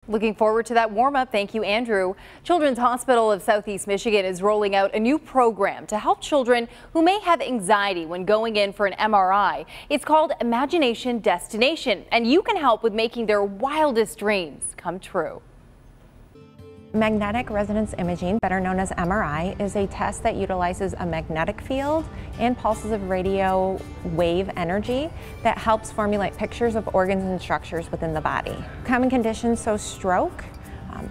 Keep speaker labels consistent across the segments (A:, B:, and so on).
A: Looking forward to that warm-up. Thank you, Andrew. Children's Hospital of Southeast Michigan is rolling out a new program to help children who may have anxiety when going in for an MRI. It's called Imagination Destination, and you can help with making their wildest dreams come true.
B: Magnetic resonance imaging, better known as MRI, is a test that utilizes a magnetic field and pulses of radio wave energy that helps formulate pictures of organs and structures within the body. Common conditions, so stroke,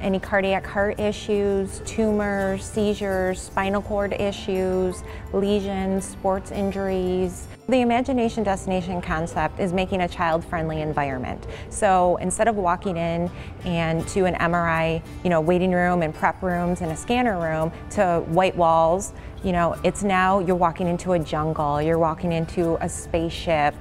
B: any cardiac heart issues, tumors, seizures, spinal cord issues, lesions, sports injuries. The Imagination Destination concept is making a child-friendly environment. So instead of walking in and to an MRI, waiting room and prep rooms and a scanner room to white walls, it's now you're walking into a jungle, you're walking into a spaceship.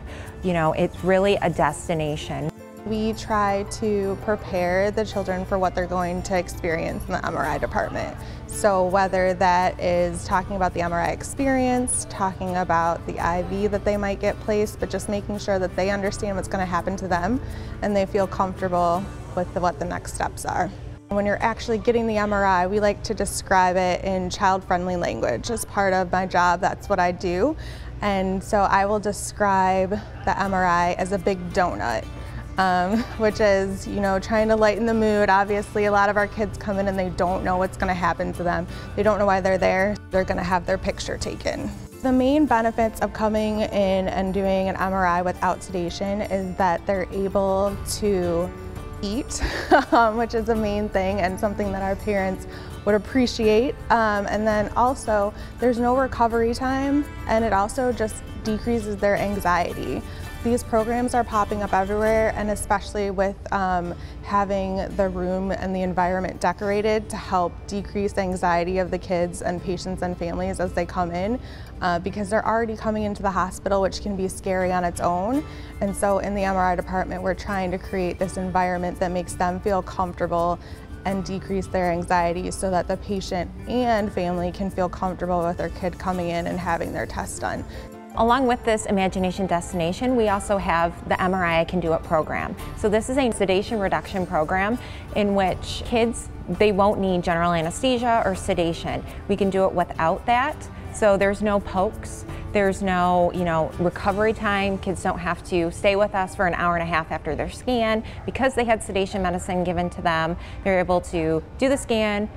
B: It's really a destination.
C: We try to prepare the children for what they're going to experience in the MRI department. So whether that is talking about the MRI experience, talking about the IV that they might get placed, but just making sure that they understand what's going to happen to them and they feel comfortable with what the next steps are. When you're actually getting the MRI, we like to describe it in child-friendly language. As part of my job, that's what I do. And so I will describe the MRI as a big donut. Which is, trying to lighten the mood. Obviously, a lot of our kids come in and they don't know what's going to happen to them. They don't know why they're there. They're going to have their picture taken. The main benefits of coming in and doing an MRI without sedation is that they're able to eat, which is the main thing and something that our parents would appreciate. And then also, there's no recovery time, and it also just decreases their anxiety. These programs are popping up everywhere, and especially with having the room and the environment decorated to help decrease anxiety of the kids and patients and families as they come in, because they're already coming into the hospital, which can be scary on its own. And so in the MRI department, we're trying to create this environment that makes them feel comfortable and decrease their anxiety so that the patient and family can feel comfortable with their kid coming in and having their test done.
B: Along with this Imagination Destination, we also have the MRI I Can Do It program. So this is a sedation reduction program in which kids, they won't need general anesthesia or sedation. We can do it without that. So there's no pokes, there's no recovery time. Kids don't have to stay with us for an hour and a half after their scan. Because they had sedation medicine given to them, they're able to do the scan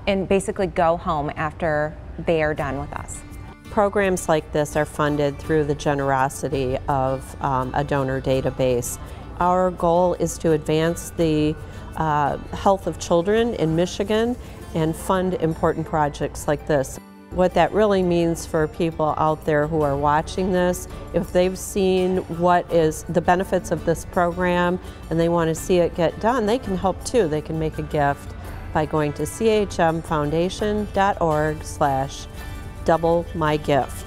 B: and basically go home after they are done with us.
D: Programs like this are funded through the generosity of a donor database. Our goal is to advance the health of children in Michigan and fund important projects like this. What that really means for people out there who are watching this, if they've seen what is the benefits of this program and they want to see it get done, they can help too. They can make a gift by going to chmfoundation.org/DoubleMyGift.